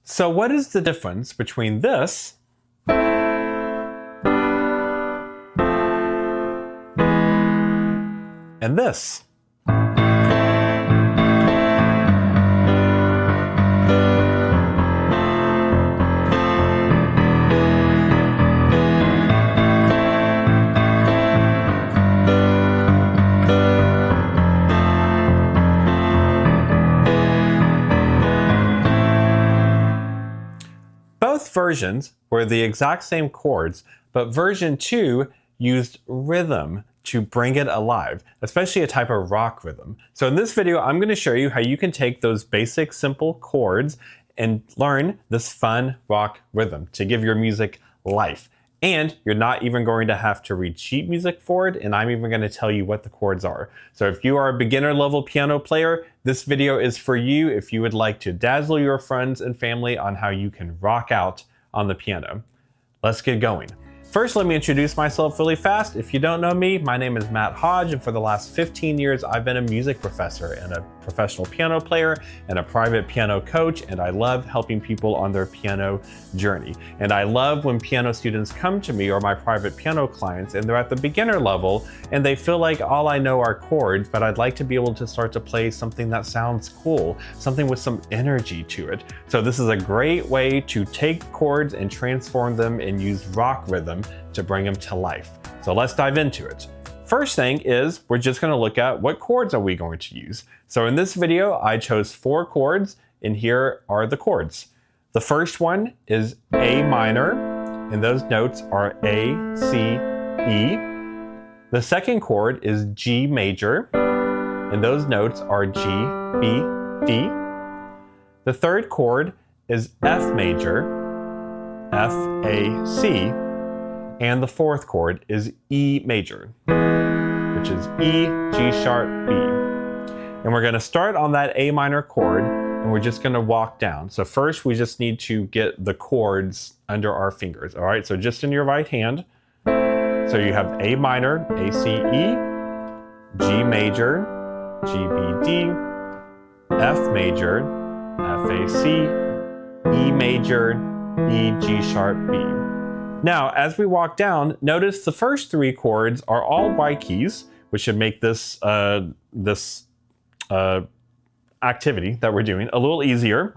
So what is the difference between this and this? Both versions were the exact same chords, but version 2 used rhythm to bring it alive, especially a type of rock rhythm. So in this video, I'm going to show you how you can take those basic simple chords and learn this fun rock rhythm to give your music life. And you're not even going to have to read sheet music for it, and I'm even going to tell you what the chords are. So if you are a beginner level piano player, this video is for you if you would like to dazzle your friends and family on how you can rock out on the piano. Let's get going. First, let me introduce myself really fast. If you don't know me, my name is Matt Hodge, and for the last 15 years, I've been a music professor and a professional piano player and a private piano coach, and I love helping people on their piano journey. And I love when piano students come to me or my private piano clients and they're at the beginner level and they feel like all I know are chords, but I'd like to be able to start to play something that sounds cool, something with some energy to it. So this is a great way to take chords and transform them and use rock rhythm to bring them to life. So let's dive into it. First thing is we're just going to look at what chords are we going to use. So in this video, I chose 4 chords, and here are the chords. The first one is A minor, and those notes are A, C, E. The second chord is G major, and those notes are G, B, D. The third chord is F major, F, A, C. And the fourth chord is E major, which is E, G sharp, B. And we're going to start on that A minor chord, and we're just going to walk down. So first, we just need to get the chords under our fingers. All right, so just in your right hand. So you have A minor, A, C, E, G major, G, B, D, F major, F, A, C, E major, E, G sharp, B. Now, as we walk down, notice the first 3 chords are all white keys, which should make this activity that we're doing a little easier.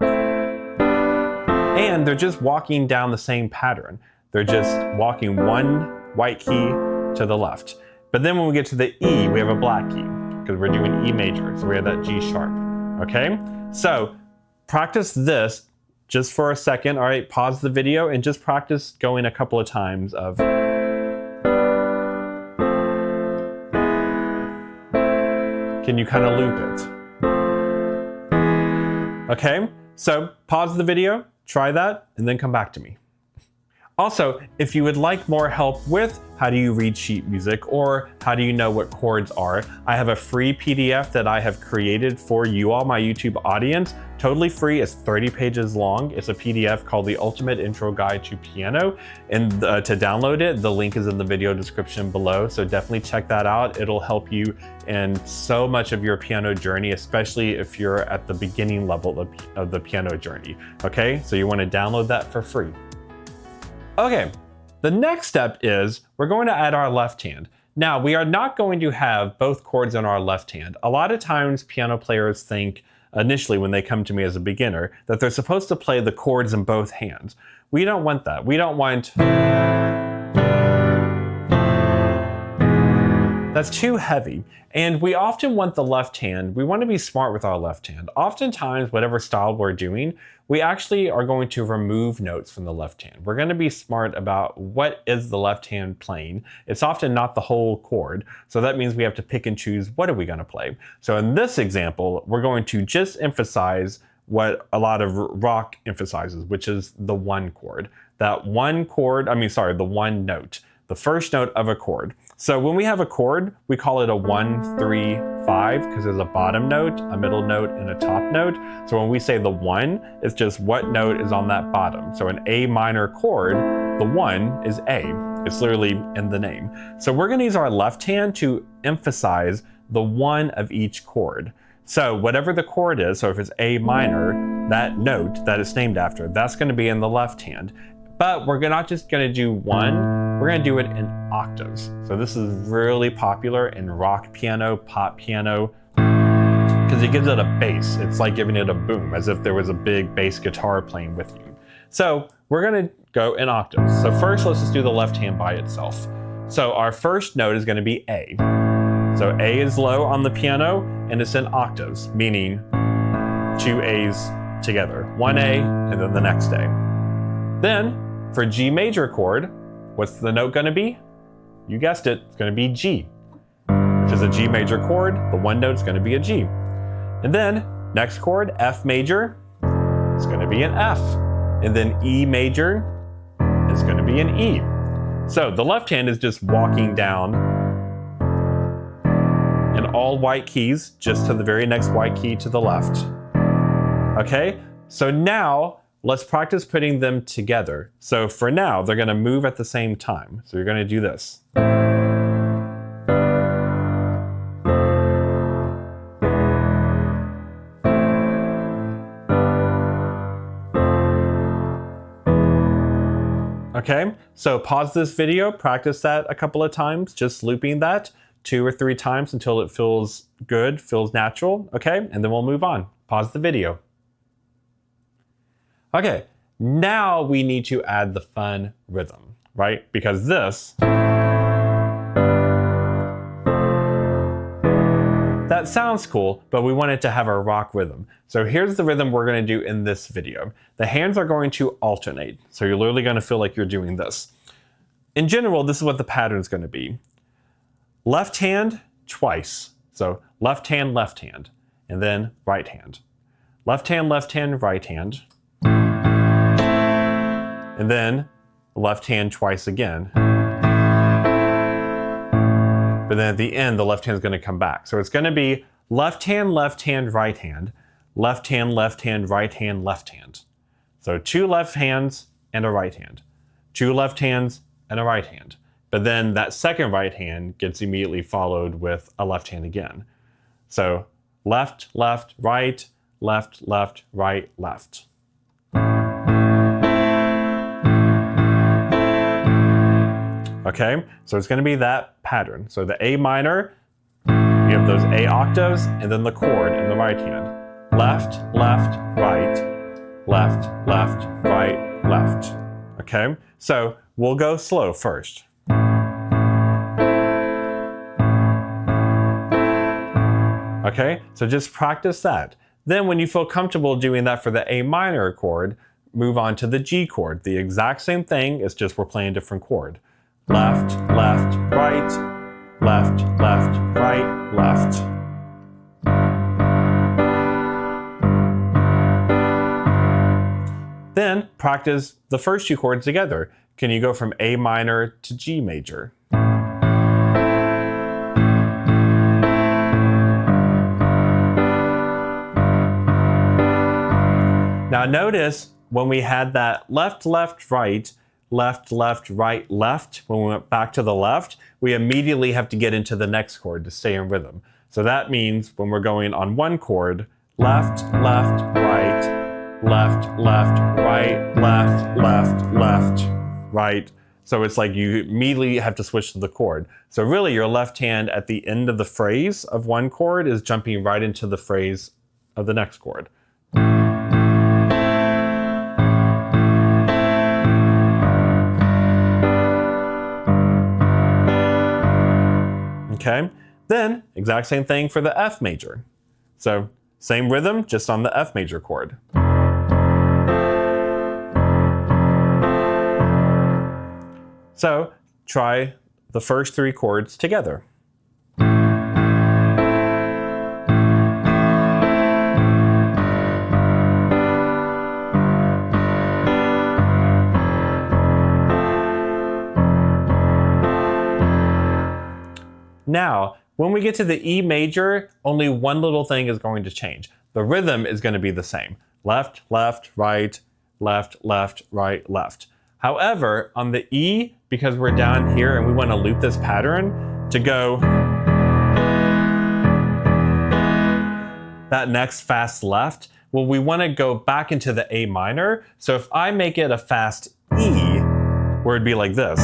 And they're just walking down the same pattern. They're just walking one white key to the left. But then when we get to the E, we have a black key because we're doing E major. So we have that G sharp. Okay? So practice this just for a second. All right, pause the video and just practice going a couple of times of. Can you kind of loop it? Okay, so pause the video, try that, and then come back to me. Also, if you would like more help with how do you read sheet music or how do you know what chords are, I have a free PDF that I have created for you all, my YouTube audience. Totally free, it's 30 pages long. It's a PDF called The Ultimate Intro Guide to Piano. And to download it, the link is in the video description below. So definitely check that out. It'll help you in so much of your piano journey, especially if you're at the beginning level of the piano journey. Okay, so you want to download that for free. Okay, the next step is we're going to add our left hand. Now, we are not going to have both chords in our left hand. A lot of times piano players think initially when they come to me as a beginner that they're supposed to play the chords in both hands. We don't want that. We don't want. That's too heavy. And we often want the left hand. We want to be smart with our left hand. Oftentimes, whatever style we're doing, we actually are going to remove notes from the left hand. We're going to be smart about what is the left hand playing. It's often not the whole chord. So that means we have to pick and choose what are we going to play. So in this example, we're going to just emphasize what a lot of rock emphasizes, which is the one chord. That one chord, the one note, the first note of a chord. So when we have a chord, we call it a 1, 3, 5 because there's a bottom note, a middle note, and a top note. So when we say the 1, it's just what note is on that bottom. So an A minor chord, the 1 is A. It's literally in the name. So we're going to use our left hand to emphasize the 1 of each chord. So whatever the chord is, so if it's A minor, that note that it's named after, that's going to be in the left hand. But we're not just going to do one, we're going to do it in octaves. So this is really popular in rock piano, pop piano, because it gives it a bass. It's like giving it a boom, as if there was a big bass guitar playing with you. So we're going to go in octaves. So first, let's just do the left hand by itself. So our first note is going to be A. So A is low on the piano, and it's in octaves, meaning 2 A's together. 1 A, and then the next A. Then, for G major chord, what's the note going to be? You guessed it, it's going to be G. If it's a G major chord, the one note is going to be a G. And then, next chord, F major, it's going to be an F. And then E major is going to be an E. So the left hand is just walking down in all white keys, just to the very next white key to the left. Okay, so now let's practice putting them together. So for now, they're going to move at the same time. So you're going to do this. Okay, so pause this video, practice that a couple of times, just looping that 2 or 3 times until it feels good, feels natural, okay? And then we'll move on. Pause the video. Okay, now we need to add the fun rhythm, right? Because this, that sounds cool, but we want it to have a rock rhythm. So here's the rhythm we're going to do in this video. The hands are going to alternate. So you're literally going to feel like you're doing this. In general, this is what the pattern is going to be. Left hand twice. So left hand, and then right hand. Left hand, right hand. And then left hand twice again. But then at the end, the left hand is going to come back. So it's going to be left hand, right hand, right hand, right hand, left hand. So 2 left hands and a right hand. 2 left hands and a right hand. But then that second right hand gets immediately followed with a left hand again. So left, right, left, right, left. Okay, so it's going to be that pattern. So the A minor, you have those A octaves, and then the chord in the right hand. Left, right, left, right, left. Okay, so we'll go slow first. Okay, so just practice that. Then when you feel comfortable doing that for the A minor chord, move on to the G chord. The exact same thing, it's just we're playing a different chord. Left, right, left, right, left. Then practice the first 2 chords together. Can you go from A minor to G major? Now notice when we had that left, right, left, right, left, when we went back to the left, we immediately have to get into the next chord to stay in rhythm. So that means when we're going on one chord, left, right, left, right, left, right. So it's like you immediately have to switch to the chord. So really your left hand at the end of the phrase of one chord is jumping right into the phrase of the next chord. Okay, then exact same thing for the F major. So same rhythm, just on the F major chord. So try the first 3 chords together. Now, when we get to the E major, only one little thing is going to change. The rhythm is going to be the same. Left, right, left, right, left. However, on the E, because we're down here and we want to loop this pattern, to go that next fast left, Well, we want to go back into the A minor. So if I make it a fast E, where it'd be like this,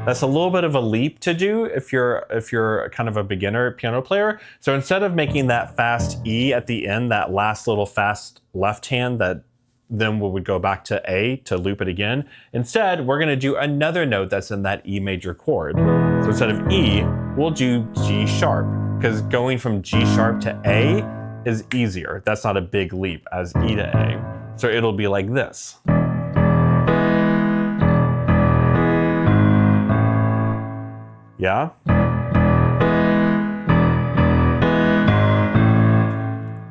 that's a little bit of a leap to do if you're kind of a beginner piano player. So instead of making that fast E at the end, that last little fast left hand that then we would go back to A to loop it again, instead we're going to do another note that's in that E major chord. So instead of E, we'll do G sharp, because going from G sharp to A is easier. That's not a big leap as E to A. So it'll be like this. Yeah?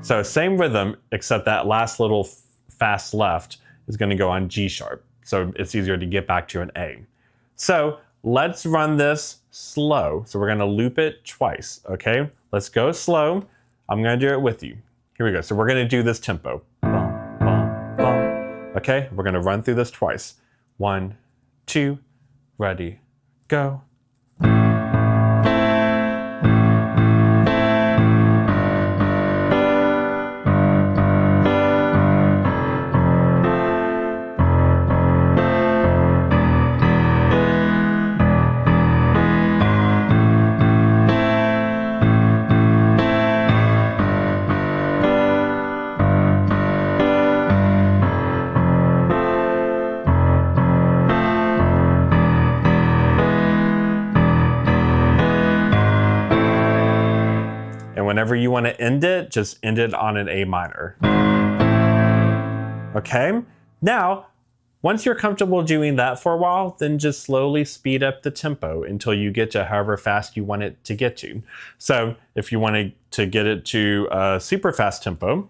So same rhythm, except that last little fast left is going to go on G sharp. So it's easier to get back to an A. So let's run this slow. So we're going to loop it twice, okay? Let's go slow. I'm going to do it with you. Here we go. So we're going to do this tempo. Bum, bum, bum. Okay? We're going to run through this twice. 1, 2, ready, go. Whenever you want to end it, just end it on an A minor. Okay? Now, once you're comfortable doing that for a while, then just slowly speed up the tempo until you get to however fast you want it to get to. So if you want to get it to a super fast tempo,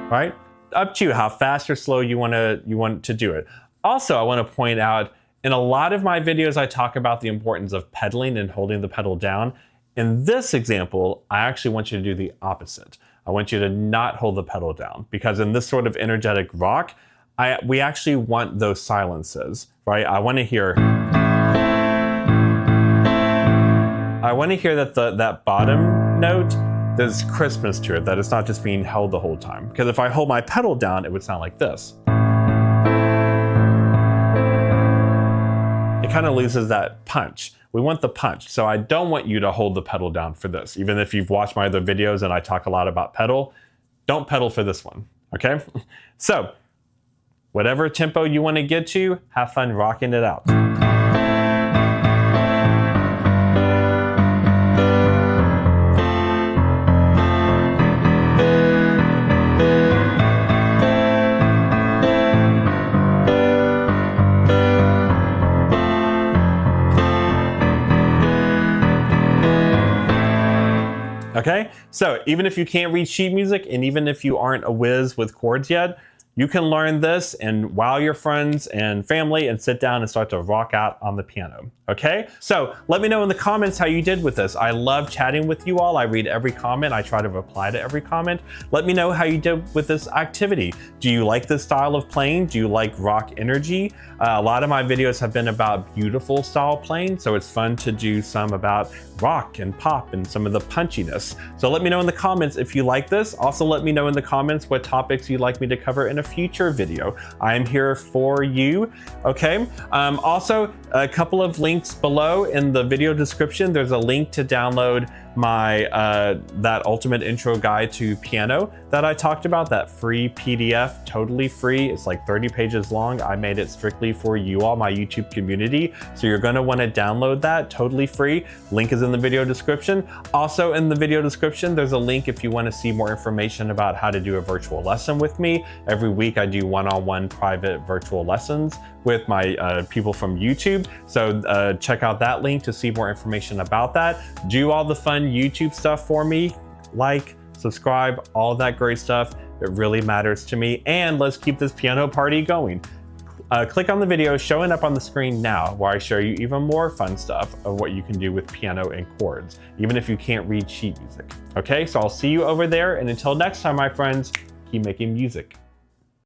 right? Up to you how fast or slow you want to do it. Also, I want to point out, in a lot of my videos, I talk about the importance of pedaling and holding the pedal down. In this example, I actually want you to do the opposite. I want you to not hold the pedal down, because in this sort of energetic rock, we actually want those silences, right? I want to hear that that bottom note, there's crispness to it, that it's not just being held the whole time. Because if I hold my pedal down, it would sound like this. It kind of loses that punch. We want the punch. So I don't want you to hold the pedal down for this. Even if you've watched my other videos and I talk a lot about pedal, don't pedal for this one, okay? So whatever tempo you want to get to, have fun rocking it out. Okay, so even if you can't read sheet music, and even if you aren't a whiz with chords yet, you can learn this and wow your friends and family and sit down and start to rock out on the piano, okay? So let me know in the comments how you did with this. I love chatting with you all. I read every comment. I try to reply to every comment. Let me know how you did with this activity. Do you like this style of playing? Do you like rock energy? A lot of my videos have been about beautiful style playing, so it's fun to do some about rock and pop and some of the punchiness. So let me know in the comments if you like this. Also let me know in the comments what topics you'd like me to cover in a future video. I am here for you, okay? Also, a couple of links below in the video description. There's a link to download my that ultimate intro guide to piano that I talked about, that free PDF, totally free. It's like 30 pages long. I made it strictly for you all, my YouTube community. So you're gonna wanna download that totally free. Link is in the video description. Also in the video description, there's a link if you wanna see more information about how to do a virtual lesson with me. Every week I do one-on-one private virtual lessons with my people from YouTube. So check out that link to see more information about that. Do all the fun YouTube stuff for me, like, subscribe, all that great stuff. It really matters to me. And let's keep this piano party going. Click on the video showing up on the screen now, where I show you even more fun stuff of what you can do with piano and chords, even if you can't read sheet music. Okay, so I'll see you over there. And until next time, my friends, keep making music.